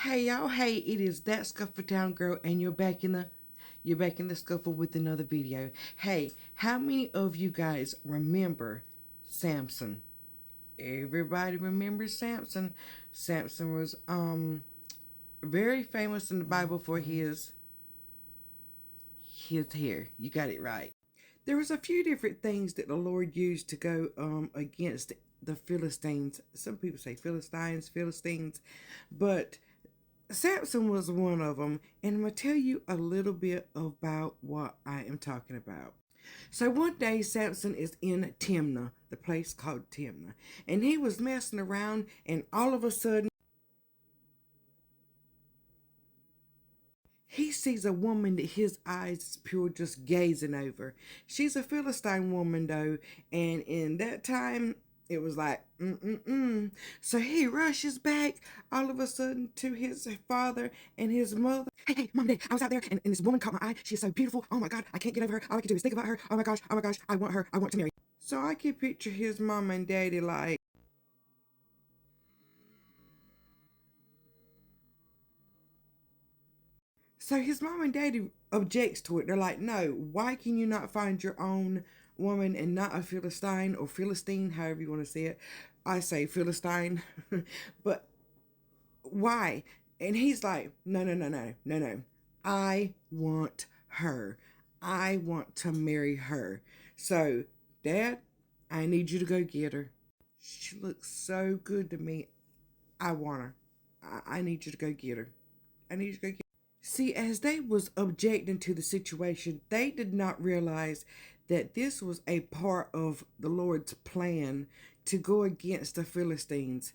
Hey y'all, hey, it is that Scuffletown girl, and you're back in the scuffle with another video. Hey, how many of you guys remember Samson? Everybody remembers Samson. Samson was very famous in the Bible for his hair. You got it right. There was a few different things that the Lord used to go against the Philistines. Some people say Philistines, but Samson was one of them, and I'm going to tell you a little bit about what I am talking about. So one day, Samson is in Timnah, the place called Timnah, and he was messing around, and all of a sudden, he sees a woman that his eyes is pure just gazing over. She's a Philistine woman, though, and in that time, it was like, So he rushes back all of a sudden to his father and his mother. Hey, mom and dad, I was out there and this woman caught my eye. She's so beautiful. Oh my God, I can't get over her. All I can do is think about her. Oh my gosh, I want her. I want to marry. So I can picture his mom and daddy like, so his mom and daddy objects to it. They're like, no, why can you not find your own woman and not a Philistine or Philistine, however you want to say it. I say Philistine, but why? And he's like, no. I want her. I want to marry her. So, Dad, I need you to go get her. She looks so good to me. I want her. I need you to go get her. I need you to go get her. See, as they was objecting to the situation, they did not realize that this was a part of the Lord's plan to go against the Philistines.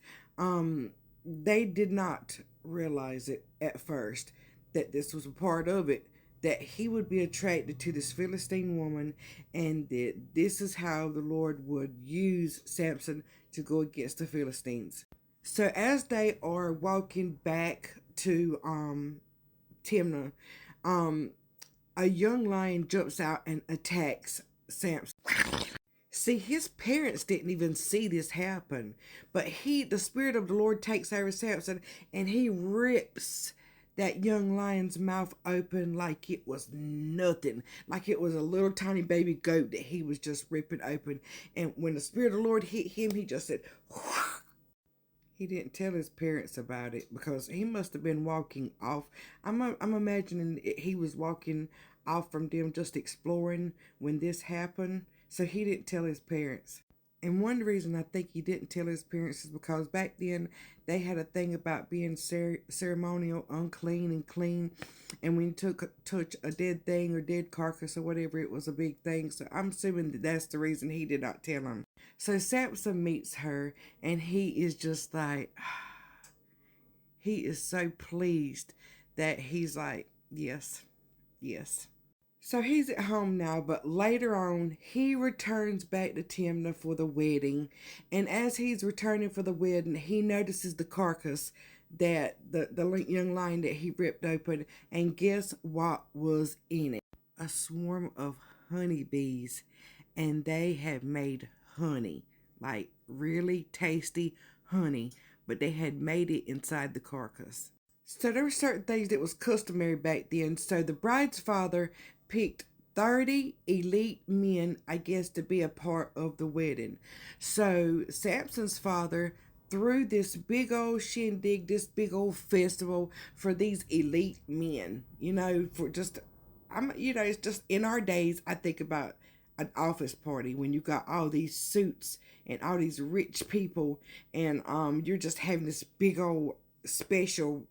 They did not realize it at first that this was a part of it, that he would be attracted to this Philistine woman, and that this is how the Lord would use Samson to go against the Philistines. So as they are walking back to Timnah, a young lion jumps out and attacks Samson. See, his parents didn't even see this happen, but the Spirit of the Lord takes over Samson, and he rips that young lion's mouth open like it was nothing, like it was a little tiny baby goat that he was just ripping open. And when the Spirit of the Lord hit him, he just said, whoosh. He didn't tell his parents about it because he must have been walking off. I'm imagining he was walking off from them just exploring when this happened. So he didn't tell his parents. And one reason I think he didn't tell his parents is because back then they had a thing about being ceremonial, unclean, and clean. And when you touch a dead thing or dead carcass or whatever, it was a big thing. So I'm assuming that that's the reason he did not tell him. So Samson meets her, and he is just like, he is so pleased that he's like, yes, yes. So he's at home now, but later on, he returns back to Timnah for the wedding. And as he's returning for the wedding, he notices the carcass that the young lion that he ripped open. And guess what was in it? A swarm of honeybees. And they had made honey, like really tasty honey, but they had made it inside the carcass. So there were certain things that was customary back then. So the bride's father picked 30 elite men, I guess, to be a part of the wedding. So Samson's father threw this big old shindig, this big old festival for these elite men. For just, it's just in our days, I think about an office party when you got all these suits and all these rich people, and you're just having this big old special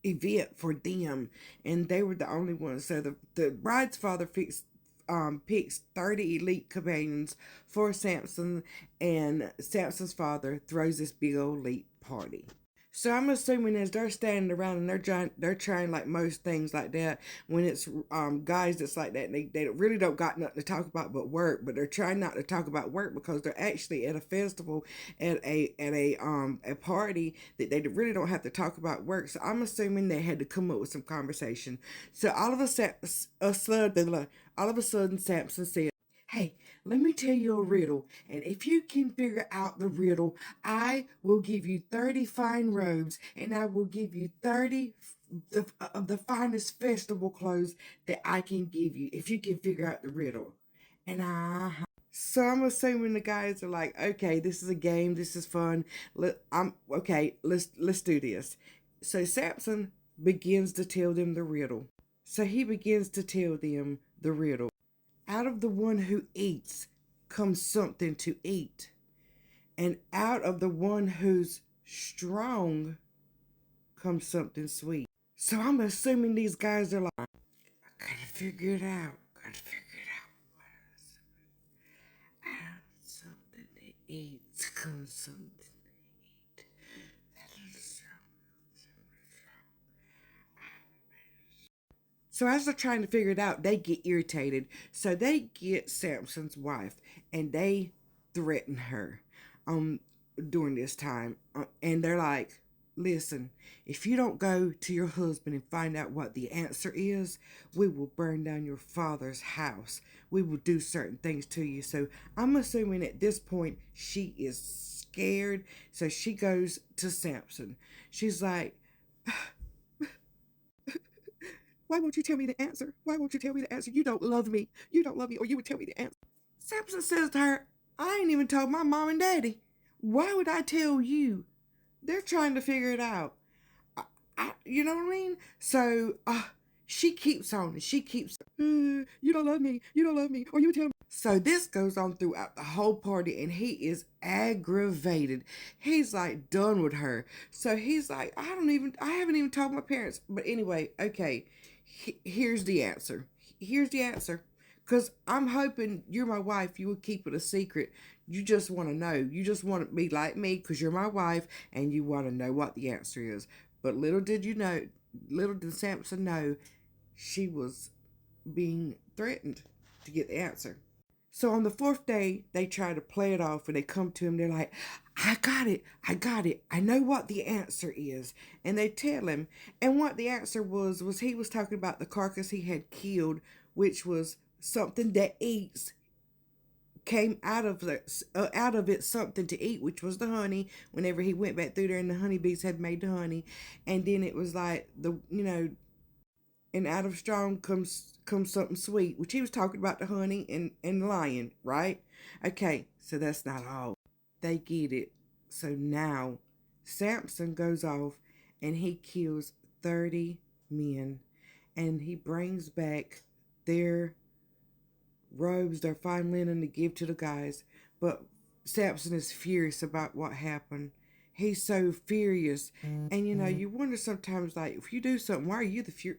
event for them, and they were the only ones. So the bride's father picks 30 elite companions for Samson, and Samson's father throws this big old elite party. So I'm assuming as they're standing around and they're trying like most things like that, when it's guys that's like that, they really don't got nothing to talk about but work, but they're trying not to talk about work because they're actually at a festival, at a party that they really don't have to talk about work. So I'm assuming they had to come up with some conversation. So all of a sudden Samson said, "Hey, let me tell you a riddle. And if you can figure out the riddle, I will give you 30 fine robes, and I will give you 30 of the finest festival clothes that I can give you if you can figure out the riddle. And so I'm assuming the guys are like, okay, this is a game, this is fun. I'm okay. Let's do this. So Samson begins to tell them the riddle. So he begins to tell them the riddle. Out of the one who eats comes something to eat, and out of the one who's strong comes something sweet. So I'm assuming these guys are like, I gotta figure it out. Gotta figure it out. Out of something to eat comes something to eat. So as they're trying to figure it out, they get irritated. So they get Samson's wife and they threaten her um during this time. And they're like, listen, if you don't go to your husband and find out what the answer is, we will burn down your father's house. We will do certain things to you. So I'm assuming at this point she is scared. So she goes to Samson. She's like, why won't you tell me the answer? Why won't you tell me the answer? You don't love me. You don't love me, or you would tell me the answer. Samson says to her, I ain't even told my mom and daddy. Why would I tell you? They're trying to figure it out. You know what I mean? So she keeps on and she keeps, you don't love me. You don't love me, or you would tell me. So this goes on throughout the whole party, and he is aggravated. He's like done with her. So he's like, I haven't even told my parents. But anyway, okay, here's the answer. Here's the answer. Because I'm hoping you're my wife, you would keep it a secret. You just want to know. You just want to be like me because you're my wife and you want to know what the answer is. But little did Samson know she was being threatened to get the answer. So on the fourth day, they try to play it off and they come to him. They're like, I got it. I got it. I know what the answer is. And they tell him. And what the answer was he was talking about the carcass he had killed, which was something that eats, came out of it something to eat, which was the honey. Whenever he went back through there and the honeybees had made the honey. And then it was like and out of strong comes something sweet, which he was talking about the honey and lion, right? Okay, so that's not all. They get it. So now Samson goes off and he kills 30 men, and he brings back their robes, their fine linen to give to the guys. But Samson is furious about what happened. He's so furious. And you wonder sometimes, like, if you do something, why are you the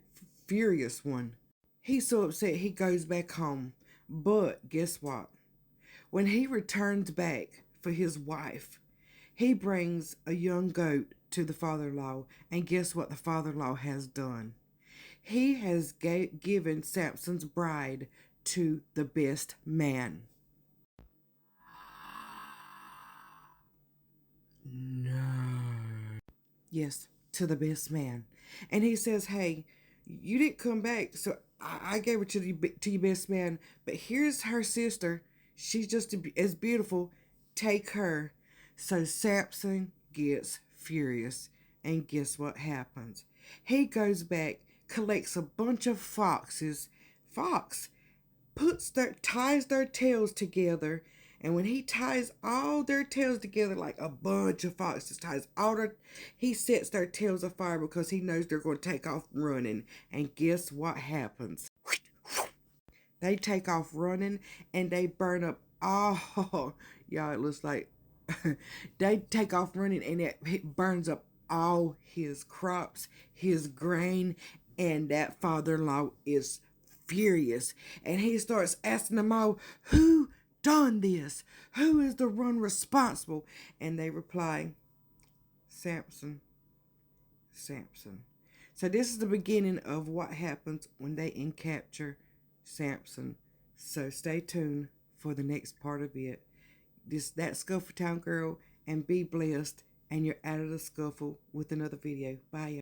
furious one? He's so upset he goes back home. But guess what? When he returns back for his wife, he brings a young goat to the father-in-law. And guess what the father-in-law has done? He has given Samson's bride to the best man. No. Yes, to the best man. And he says, hey, you didn't come back, so I gave her to your best man. But here's her sister. She's just as beautiful. Take her. So Samson gets furious. And guess what happens? He goes back, collects a bunch of foxes. Ties their tails together, and when he ties all their tails together like a bunch of foxes, he sets their tails afire because he knows they're going to take off running. And guess what happens? They take off running and they burn up all. Y'all, it looks like they take off running and it burns up all his crops, his grain, and that father-in-law is furious. And he starts asking them all, who done this? Who is the one responsible? And they reply, Samson. Samson. So this is the beginning of what happens when they capture Samson. So stay tuned for the next part of it. That Scuffletown girl, and be blessed. And you're out of the scuffle with another video. Bye.